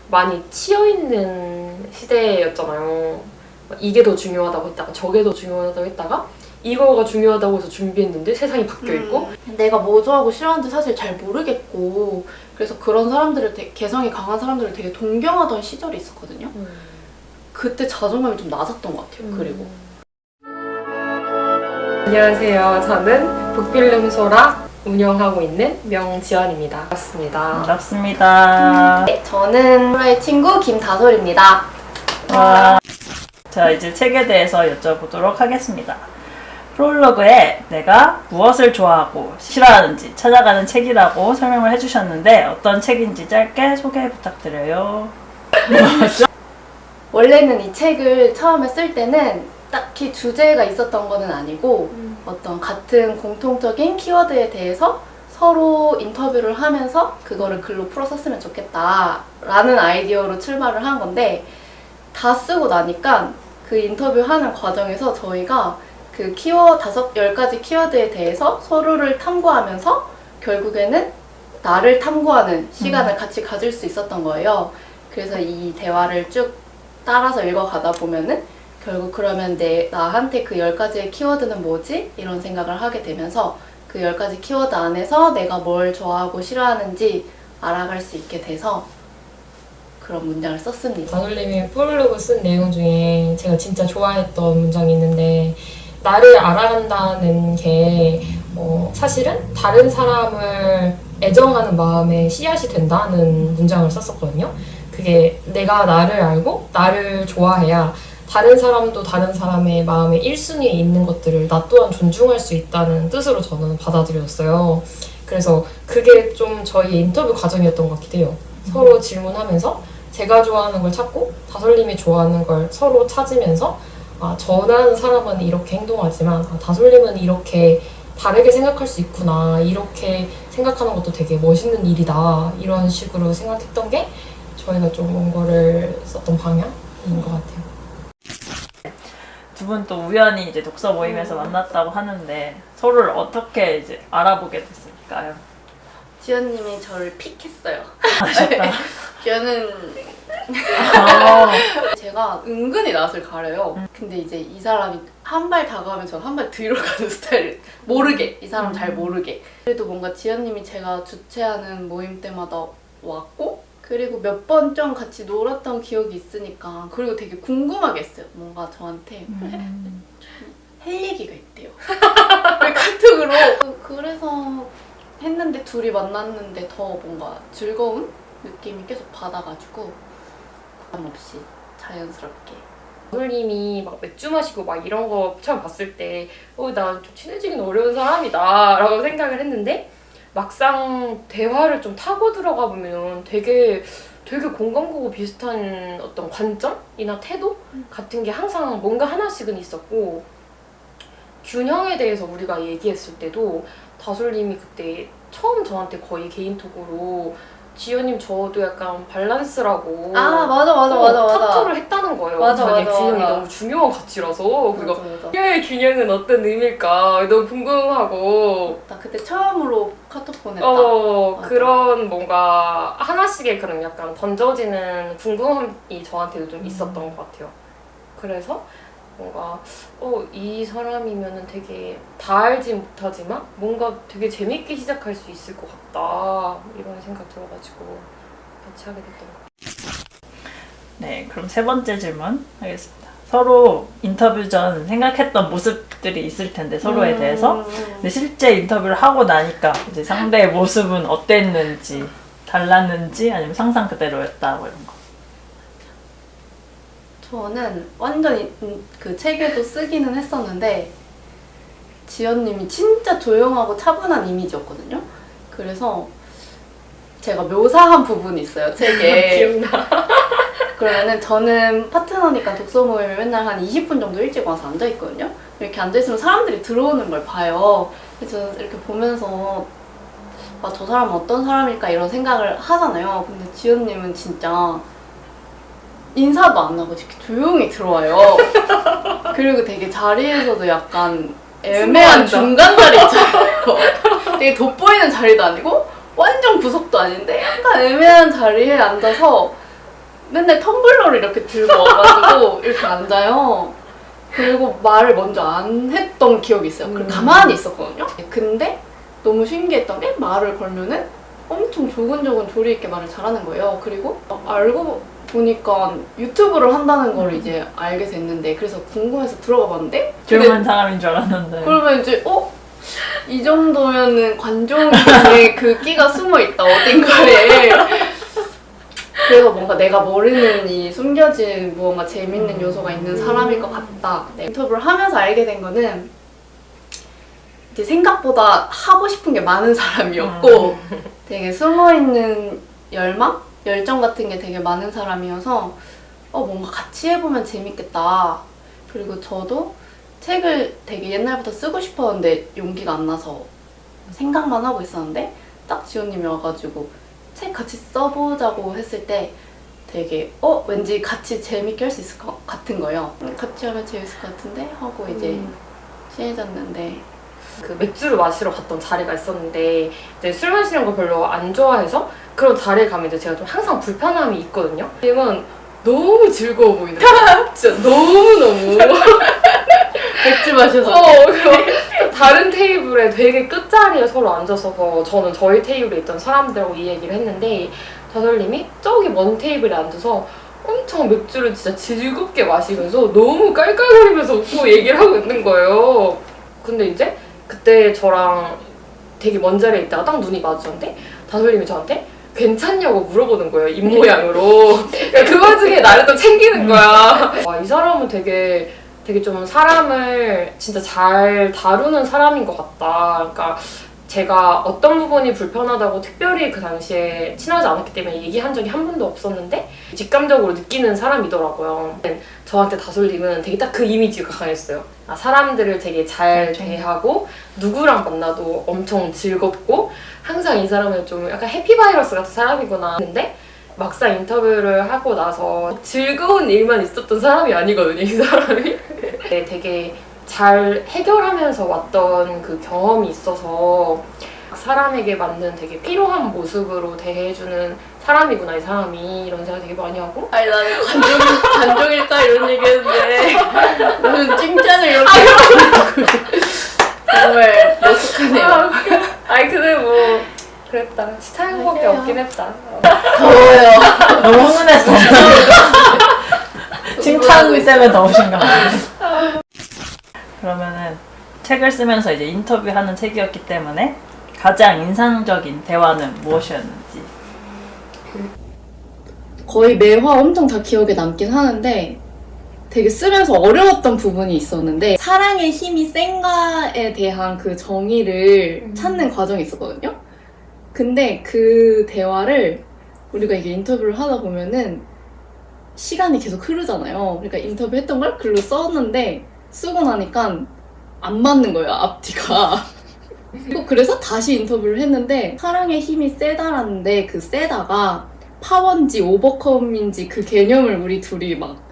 많이 치여있는 시대였잖아요. 이게 더 중요하다고 했다가 저게 더 중요하다고 했다가 이거가 중요하다고 해서 준비했는데 세상이 바뀌어있고 내가 뭐 좋아하고 싫어하는지 사실 잘 모르겠고 그래서 그런 사람들을 개성이 강한 사람들을 되게 동경하던 시절이 있었거든요. 그때 자존감이 좀 낮았던 것 같아요. 그리고 안녕하세요. 저는 북필름소라 운영하고 있는 명지연입니다. 반갑습니다. 반갑습니다. 네, 저는 소라의 친구 김다솔입니다. 와. 자, 이제 책에 대해서 여쭤보도록 하겠습니다. 프롤로그에 내가 무엇을 좋아하고 싫어하는지 찾아가는 책이라고 설명을 해주셨는데 어떤 책인지 짧게 소개 부탁드려요. 원래는 이 책을 처음에 쓸 때는 딱히 주제가 있었던 거는 아니고 어떤 같은 공통적인 키워드에 대해서 서로 인터뷰를 하면서 그거를 글로 풀어 썼으면 좋겠다라는 아이디어로 출발을 한 건데 다 쓰고 나니까 그 인터뷰하는 과정에서 저희가 그 10가지 키워드에 대해서 서로를 탐구하면서 결국에는 나를 탐구하는 시간을 같이 가질 수 있었던 거예요. 그래서 이 대화를 쭉 따라서 읽어가다 보면은 결국 그러면 나한테 그 10가지의 키워드는 뭐지? 이런 생각을 하게 되면서 그 10가지 키워드 안에서 내가 뭘 좋아하고 싫어하는지 알아갈 수 있게 돼서 그런 문장을 썼습니다. 다솔님이 프롤로그 쓴 내용 중에 제가 진짜 좋아했던 문장이 있는데 나를 알아간다는 게 사실은 다른 사람을 애정하는 마음의 씨앗이 된다는 문장을 썼었거든요. 그게 내가 나를 알고 나를 좋아해야 다른 사람도 다른 사람의 마음의 1순위에 있는 것들을 나 또한 존중할 수 있다는 뜻으로 저는 받아들였어요. 그래서 그게 좀 저희 인터뷰 과정이었던 것 같기도 해요. 서로 질문하면서 제가 좋아하는 걸 찾고 다솔님이 좋아하는 걸 서로 찾으면서 저라는 사람은 이렇게 행동하지만 다솔님은 이렇게 다르게 생각할 수 있구나, 이렇게 생각하는 것도 되게 멋있는 일이다, 이런 식으로 생각했던 게 저희가 좀 원고를 썼던 방향인 것 같아요. 두 분 또 우연히 이제 독서 모임에서 만났다고 하는데 서로를 어떻게 이제 알아보게 됐을까요? 지연님이 저를 픽했어요. 아셨다. 저는 제가 은근히 낯을 가려요. 근데 이제 이 사람이 한 발 다가오면 전 한 발 뒤로 가는 스타일. 모르게. 이 사람 잘 모르게. 그래도 뭔가 지연님이 제가 주최하는 모임 때마다 왔고 그리고 몇 번 좀 같이 놀았던 기억이 있으니까 그리고 되게 궁금하게 했어요. 뭔가 저한테 할 얘기가 있대요. 카톡으로. 그래서 했는데 둘이 만났는데 더 뭔가 즐거운 느낌이 계속 받아가지고 부담 없이 자연스럽게. 다솔님이 막 맥주 마시고 막 이런 거 처음 봤을 때 나 좀 친해지긴 어려운 사람이다 라고 생각을 했는데 막상 대화를 좀 타고 들어가 보면 되게 공감 가고 비슷한 어떤 관점이나 태도 같은 게 항상 뭔가 하나씩은 있었고 균형에 대해서 우리가 얘기했을 때도 다솔님이 그때 처음 저한테 거의 개인톡으로 지연님 저도 약간 밸런스라고 맞아. 타투를 했다는 거예요. 맞아. 균형이 너무 중요한 가치라서 그리고 의 균형은 어떤 의미일까 너무 궁금하고 나 그때 처음으로 카톡 보냈다. 그런 뭔가 하나씩의 그런 약간 던져지는 궁금함이 저한테도 좀 있었던 것 같아요. 그래서 뭔가 이 사람이면은 되게 다 알지 못하지만 뭔가 되게 재밌게 시작할 수 있을 것 같다 이런 생각 들어가지고 같이 하게 됐던 것 같아요. 네, 그럼 세 번째 질문 하겠습니다. 서로 인터뷰 전 생각했던 모습들이 있을 텐데 서로에 대해서 근데 실제 인터뷰를 하고 나니까 이제 상대의 모습은 어땠는지 달랐는지 아니면 상상 그대로였다 뭐 이런 거. 저는 완전 그 책에도 쓰기는 했었는데 지연님이 진짜 조용하고 차분한 이미지였거든요. 그래서 제가 묘사한 부분이 있어요, 책에. 기억나. 그러면은 저는 파트너니까 독서 모임에 맨날 한 20분 정도 일찍 와서 앉아있거든요. 이렇게 앉아있으면 사람들이 들어오는 걸 봐요. 그래서 이렇게 보면서 저 사람은 어떤 사람일까 이런 생각을 하잖아요. 근데 지연님은 진짜 인사도 안 하고 이렇게 조용히 들어와요. 그리고 되게 자리에서도 약간 애매한 중간 자리 있잖아요. 되게 돋보이는 자리도 아니고 완전 구석도 아닌데 약간 애매한 자리에 앉아서 맨날 텀블러를 이렇게 들고 와가지고 이렇게 앉아요. 그리고 말을 먼저 안 했던 기억이 있어요. 그리고 가만히 있었거든요. 근데 너무 신기했던 게 말을 걸면은 엄청 조근조근 조리 있게 말을 잘하는 거예요. 그리고 알고 보니까 유튜브를 한다는 걸 이제 알게 됐는데 그래서 궁금해서 들어가 봤는데 조용한 사람인 줄 알았는데. 그러면 이제 이 정도면은 관종의 그 끼가 숨어 있다 어딘가에. 그래서 뭔가 내가 모르는 이 숨겨진 무언가 재밌는 요소가 있는 사람일 것 같다. 네. 인터뷰를 하면서 알게 된 거는 이제 생각보다 하고 싶은 게 많은 사람이었고 되게 숨어있는 열망? 열정 같은 게 되게 많은 사람이어서 뭔가 같이 해보면 재밌겠다. 그리고 저도 책을 되게 옛날부터 쓰고 싶었는데 용기가 안 나서 생각만 하고 있었는데 딱 지호님이 와가지고 책 같이 써보자고 했을 때 되게 왠지 같이 재밌게 할 수 있을 것 같은 거예요. 같이 하면 재밌을 것 같은데 하고 이제 친해졌는데 그 맥주를 마시러 갔던 자리가 있었는데 이제 술 마시는 거 별로 안 좋아해서 그런 자리에 가면 이제 제가 좀 항상 불편함이 있거든요. 지금은 너무 즐거워 보이는 거예요. 진짜 너무너무. 맥주 마셔서 그리고 다른 테이블에 되게 끝자리에 서로 앉아서 저는 저희 테이블에 있던 사람들하고 이 얘기를 했는데 다솔님이 저기 먼 테이블에 앉아서 엄청 맥주를 진짜 즐겁게 마시면서 너무 깔깔거리면서 웃고 얘기를 하고 있는 거예요. 근데 이제 그때 저랑 되게 먼 자리에 있다가 딱 눈이 마주쳤는데 다솔님이 저한테 괜찮냐고 물어보는 거예요, 입모양으로. 그 와중에 나를 또 챙기는 거야. 와, 이 사람은 되게 좀 사람을 진짜 잘 다루는 사람인 것 같다. 그러니까 제가 어떤 부분이 불편하다고 특별히 그 당시에 친하지 않았기 때문에 얘기한 적이 한 번도 없었는데 직감적으로 느끼는 사람이더라고요. 저한테 다솔님은 되게 딱 그 이미지가 강했어요. 사람들을 되게 잘 대하고 누구랑 만나도 엄청 즐겁고 항상 이 사람은 좀 약간 해피바이러스 같은 사람이구나. 근데 막상 인터뷰를 하고 나서 즐거운 일만 있었던 사람이 아니거든요, 이 사람이. 되게 잘 해결하면서 왔던 그 경험이 있어서 사람에게 맞는 되게 필요한 모습으로 대해주는 사람이구나, 이 사람이. 이런 생각 되게 많이 하고. 아니 나는 관종일까 이런 얘기했는데 무슨 칭찬을 이렇게 정말 머쓱하네요. 아니 근데 뭐 그랬다. 스타일밖에 없긴 했다. 더워요. 너무 흥분했어. 칭찬 때문에 더우신가 봐요. 그러면은 책을 쓰면서 이제 인터뷰하는 책이었기 때문에 가장 인상적인 대화는 무엇이었는지. 거의 매화 엄청 다 기억에 남긴 하는데 되게 쓰면서 어려웠던 부분이 있었는데 사랑의 힘이 센가에 대한 그 정의를 찾는 과정이 있었거든요. 근데 그 대화를 우리가 이게 인터뷰를 하다 보면은 시간이 계속 흐르잖아요. 그러니까 인터뷰했던 걸 글로 썼는데 쓰고 나니까 안 맞는 거예요, 앞뒤가. 그래서 다시 인터뷰를 했는데 사랑의 힘이 세다라는데 그 세다가 파워인지 오버컴인지 그 개념을 우리 둘이 막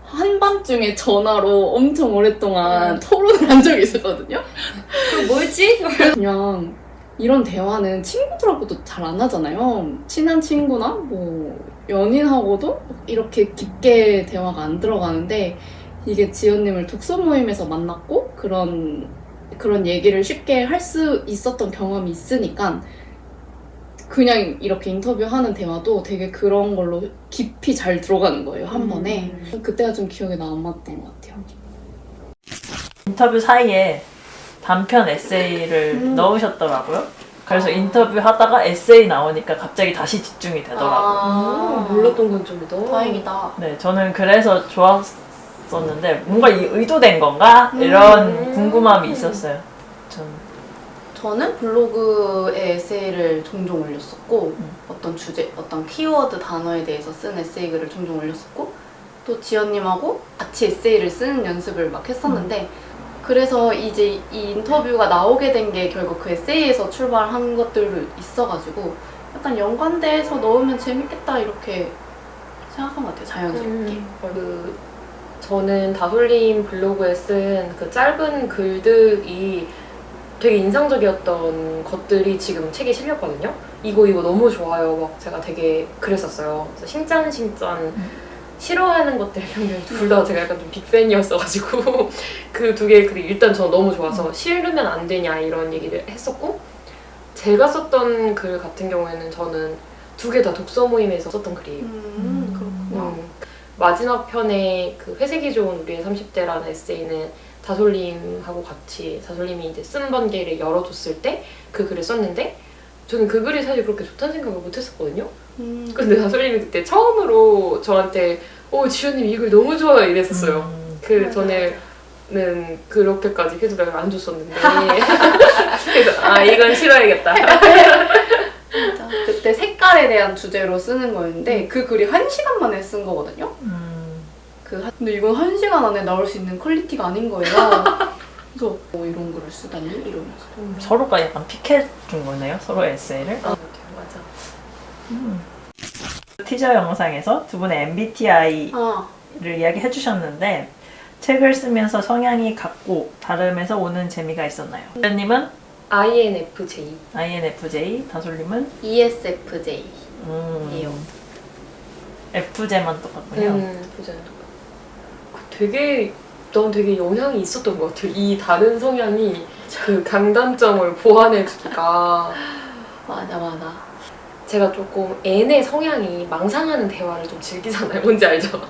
한밤중에 전화로 엄청 오랫동안 토론을 한 적이 있었거든요. 그 뭐였지? 그냥 이런 대화는 친구들하고도 잘 안 하잖아요. 친한 친구나 뭐 연인하고도 이렇게 깊게 대화가 안 들어가는데 이게 지연님을 독서 모임에서 만났고 그런 얘기를 쉽게 할 수 있었던 경험이 있으니까 그냥 이렇게 인터뷰하는 대화도 되게 그런 걸로 깊이 잘 들어가는 거예요, 한 번에. 그때가 좀 기억에 남았던 것 같아요. 인터뷰 사이에 단편 에세이를 넣으셨더라고요. 그래서 인터뷰 하다가 에세이 나오니까 갑자기 다시 집중이 되더라고요. 몰랐던 건 좀 더. 다행이다. 네, 저는 그래서 좋았었는데 뭔가 이 의도된 건가? 이런 궁금함이 있었어요. 저는 블로그에 에세이를 종종 올렸었고 어떤 주제, 어떤 키워드 단어에 대해서 쓴 에세이글을 종종 올렸었고 또 지연님하고 같이 에세이를 쓰는 연습을 막 했었는데 그래서 이제 이 인터뷰가 나오게 된 게 결국 그 에세이에서 출발한 것들도 있어가지고 약간 연관돼서 넣으면 재밌겠다 이렇게 생각한 것 같아요, 자연스럽게. 저는 다솔님 블로그에 쓴 그 짧은 글들이 되게 인상적이었던 것들이 지금 책에 실렸거든요. 이거 너무 좋아요. 막 제가 되게 그랬었어요. 그래서 신짠 싫어하는 것들 평균 둘 다 제가 약간 좀 빅팬이었어가지고 그 두 개의 글이 일단 저는 너무 좋아서 싫으면 안 되냐 이런 얘기를 했었고, 제가 썼던 글 같은 경우에는 저는 두 개 다 독서 모임에서 썼던 글이에요. 그렇구나. 마지막 편에 그 회색이 좋은 우리의 30대라는 에세이는 다솔님하고 같이 다솔님이 이제 쓴 번개를 열어줬을 때 그 글을 썼는데, 저는 그 글이 사실 그렇게 좋다는 생각을 못 했었거든요. 근데 다솔님이 그때 처음으로 저한테 지연님 이 글 너무 좋아요 이랬었어요. 그 전에는 그렇게까지 피드백을 안 줬었는데 그래서 이건 싫어야겠다. 진짜. 그때 색깔에 대한 주제로 쓰는 거였는데 그 글이 1시간 만에 쓴 거거든요. 근데 이건 1시간 안에 나올 수 있는 퀄리티가 아닌 거예요. 그래서 이런 글을 쓰다니 이러면서. 서로가 약간 픽해준 거네요. 서로의 에세이를. 맞아. 티저 영상에서 두 분의 MBTI를 이야기해 주셨는데, 책을 쓰면서 성향이 같고 다름에서 오는 재미가 있었나요? 님은 INFJ. INFJ, 다솔님은 ESFJ. 예요. FJ만 똑같군요. 보자는 난 되게 영향이 있었던 것 같아요. 이 다른 성향이 그 강단점을 보완해주기가. 맞아. 제가 조금 N의 성향이 망상하는 대화를 좀 즐기잖아요. 뭔지 알죠?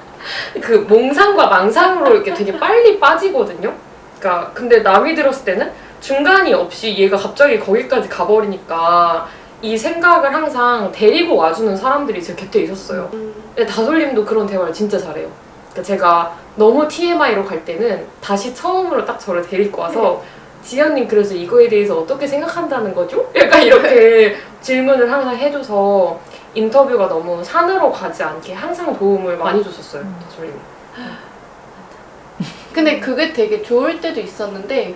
그 몽상과 망상으로 이렇게 되게 빨리 빠지거든요. 그러니까 근데 남이 들었을 때는 중간이 없이 얘가 갑자기 거기까지 가버리니까 이 생각을 항상 데리고 와주는 사람들이 제 곁에 있었어요. 근데 다솔님도 그런 대화를 진짜 잘해요. 그러니까 제가 너무 TMI로 갈 때는 다시 처음으로 딱 저를 데리고 와서 지연님 그래서 이거에 대해서 어떻게 생각한다는 거죠? 약간 이렇게 질문을 항상 해줘서 인터뷰가 너무 산으로 가지 않게 항상 도움을 많이 줬었어요. 다솔님이. 근데 그게 되게 좋을 때도 있었는데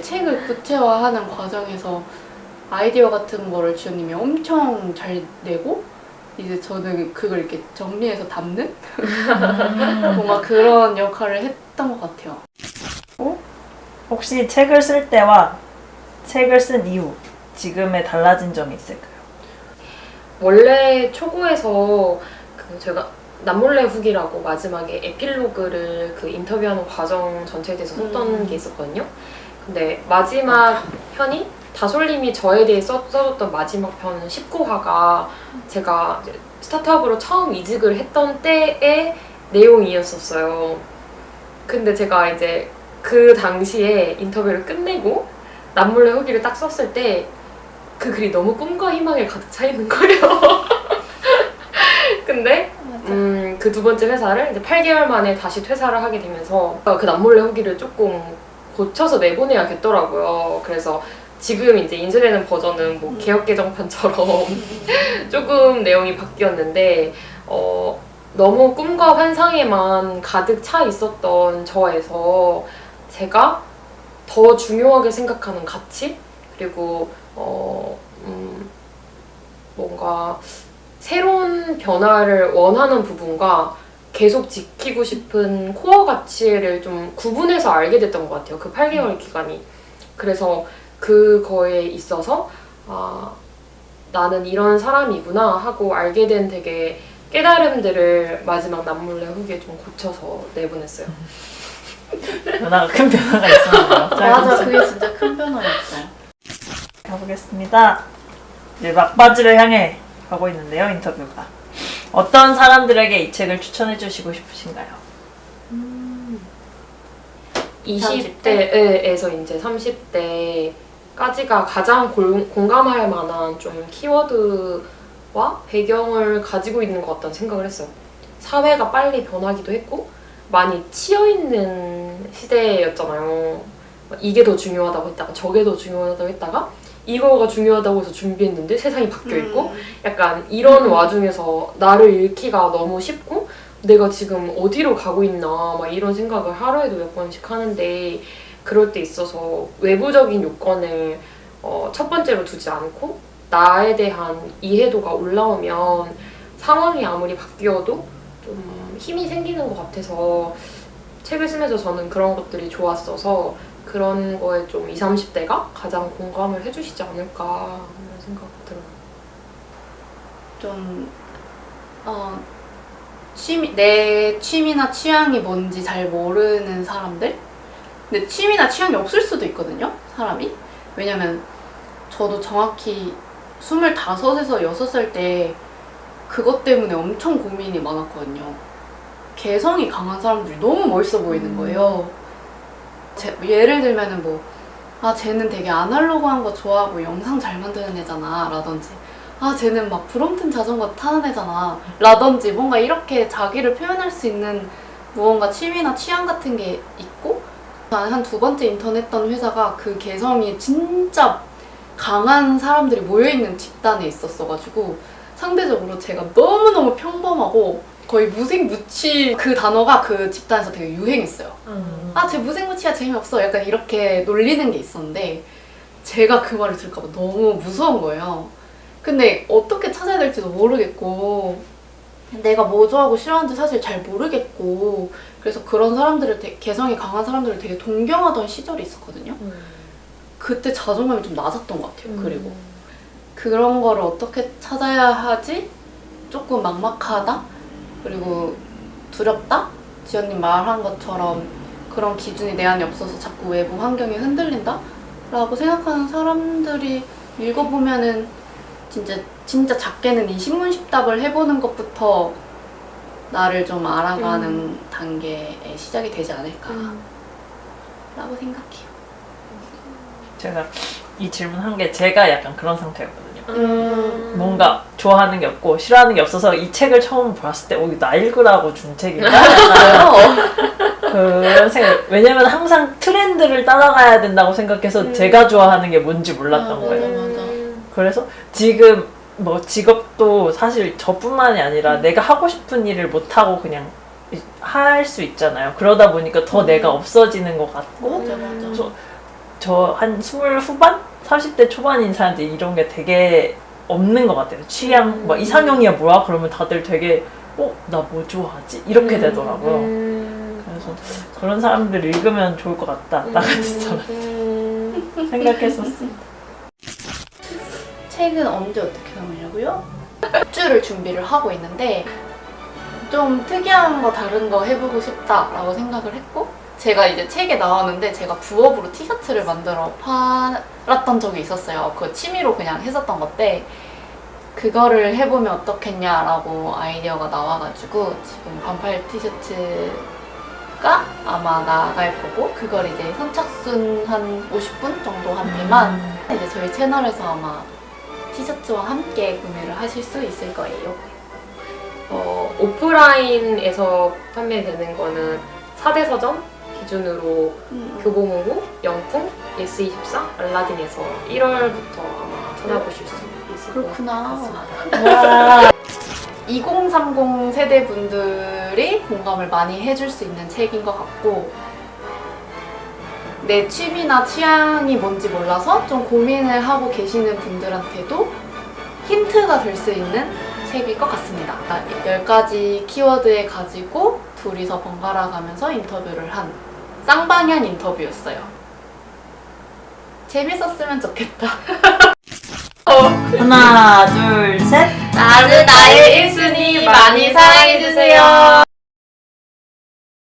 책을 구체화하는 과정에서 아이디어 같은 거를 지연님이 엄청 잘 내고 이제 저는 그걸 이렇게 정리해서 담는 뭔가 그런 역할을 했던 것 같아요. 혹시 책을 쓸 때와 책을 쓴 이후 지금의 달라진 점이 있을까요? 원래 초고에서 제가 남몰래 후기라고 마지막에 에필로그를 그 인터뷰하는 과정 전체에 대해서 썼던 게 있었거든요. 근데 마지막 편이 다솔님이 저에 대해 써줬던 마지막 편 19화가 제가 이제 스타트업으로 처음 이직을 했던 때의 내용이었었어요. 근데 제가 이제 그 당시에 인터뷰를 끝내고 남몰래 후기를 딱 썼을 때 그 글이 너무 꿈과 희망에 가득 차 있는 거예요. 근데 그 두 번째 회사를 이제 8개월 만에 다시 퇴사를 하게 되면서 그 남몰래 후기를 조금 고쳐서 내보내야겠더라고요. 그래서 지금 이제 인쇄되는 버전은 뭐 개혁 개정판처럼 조금 내용이 바뀌었는데 너무 꿈과 환상에만 가득 차 있었던 저에서 제가 더 중요하게 생각하는 가치, 그리고 뭔가 새로운 변화를 원하는 부분과 계속 지키고 싶은 코어 가치를 좀 구분해서 알게 됐던 것 같아요. 그 8개월 기간이. 그래서 그거에 있어서 나는 이런 사람이구나 하고 알게 된 되게 깨달음들을 마지막 남몰래 후기에 좀 고쳐서 내보냈어요. 큰 변화가 있었나요? 맞아, 그게 진짜 큰 변화였어. 가보겠습니다. 이제 막바지를 향해 가고 있는데요, 인터뷰가. 어떤 사람들에게 이 책을 추천해 주시고 싶으신가요? 20대에서 이제 30대까지가 가장 공감할 만한 좀 키워드와 배경을 가지고 있는 것 같다는 생각을 했어요. 사회가 빨리 변하기도 했고 많이 치여있는 시대였잖아요. 이게 더 중요하다고 했다가 저게 더 중요하다고 했다가 이거가 중요하다고 해서 준비했는데 세상이 바뀌어있고 약간 이런 와중에서 나를 잃기가 너무 쉽고 내가 지금 어디로 가고 있나 막 이런 생각을 하루에도 몇 번씩 하는데, 그럴 때 있어서 외부적인 요건을 첫 번째로 두지 않고 나에 대한 이해도가 올라오면 상황이 아무리 바뀌어도 좀 힘이 생기는 것 같아서 책을 쓰면서 저는 그런 것들이 좋았어서 그런 거에 좀 20, 30대가 가장 공감을 해주시지 않을까 하는 생각이 들어요. 좀 내 취미나 취향이 뭔지 잘 모르는 사람들? 근데 취미나 취향이 없을 수도 있거든요, 사람이. 왜냐면 저도 정확히 25에서 6살 때 그것 때문에 엄청 고민이 많았거든요. 개성이 강한 사람들이 너무 멋있어 보이는 거예요. 예를 들면은 쟤는 되게 아날로그한 거 좋아하고 영상 잘 만드는 애잖아 라든지, 쟤는 막 브롬튼 자전거 타는 애잖아 라든지, 뭔가 이렇게 자기를 표현할 수 있는 무언가 취미나 취향 같은 게 있고, 한 2번째 인턴했던 회사가 그 개성이 진짜 강한 사람들이 모여있는 집단에 있었어가지고 상대적으로 제가 너무너무 평범하고 거의 무색무취, 그 단어가 그 집단에서 되게 유행했어요. 쟤 무색무취야, 재미없어, 약간 이렇게 놀리는 게 있었는데 제가 그 말을 들을까봐 너무 무서운 거예요. 근데 어떻게 찾아야 될지도 모르겠고 내가 뭐 좋아하고 싫어하는지 사실 잘 모르겠고, 그래서 그런 사람들을 개성이 강한 사람들을 되게 동경하던 시절이 있었거든요. 그때 자존감이 좀 낮았던 것 같아요. 그리고 그런 거를 어떻게 찾아야 하지? 조금 막막하다? 그리고 두렵다? 지연님 말한 것처럼 그런 기준이 내 안에 없어서 자꾸 외부 환경이 흔들린다? 라고 생각하는 사람들이 읽어보면은 진짜 작게는 이 신문십답을 해보는 것부터 나를 좀 알아가는 단계의 시작이 되지 않을까 라고 생각해요. 제가 이 질문 한 게 제가 약간 그런 상태였거든요. 뭔가 좋아하는 게 없고 싫어하는 게 없어서 이 책을 처음 봤을 때 이거 나 읽으라고 준 책인가? 그런 생각. 왜냐면 항상 트렌드를 따라가야 된다고 생각해서 제가 좋아하는 게 뭔지 몰랐던 거예요. 맞아. 그래서 지금 뭐 직업도 사실 저뿐만이 아니라 내가 하고 싶은 일을 못하고 그냥 할 수 있잖아요. 그러다 보니까 더 내가 없어지는 것 같고, 맞아. 그래서 저 한 20 후반? 30대 초반인 사람들이 이런 게 되게 없는 것 같아요. 취향, 막 이상형이야 뭐야? 그러면 다들 되게 나 뭐 좋아하지? 이렇게 되더라고요. 그래서 그런 사람들 읽으면 좋을 것 같다. 나 같은 사람. 생각했었어요. 책은 언제 어떻게 나오냐고요? 굿즈를 준비를 하고 있는데 좀 특이한 거 다른 거 해보고 싶다라고 생각을 했고, 제가 이제 책에 나왔는데 제가 부업으로 티셔츠를 만들어 팔았던 적이 있었어요. 그 취미로 그냥 했었던 건데 그거를 해보면 어떻겠냐라고 아이디어가 나와가지고 지금 반팔 티셔츠가 아마 나갈 거고, 그걸 이제 선착순 한 50분 정도 한대만 이제 저희 채널에서 아마 티셔츠와 함께 구매를 하실 수 있을 거예요. 오프라인에서 판매되는 거는 4대 서점 기준으로 교보문고, 영풍, 예스24, 알라딘에서 1월부터 아마 찾아보실 수 있을 그렇구나. 것 같습니다. 2030 세대 분들이 공감을 많이 해줄 수 있는 책인 것 같고, 내 취미나 취향이 뭔지 몰라서 좀 고민을 하고 계시는 분들한테도 힌트가 될 수 있는 책일 것 같습니다. 10가지 키워드에 가지고 둘이서 번갈아 가면서 인터뷰를 한 쌍방향 인터뷰였어요. 재밌었으면 좋겠다. 하나, 둘, 셋. 나는 나의 1순위 많이 사랑해주세요.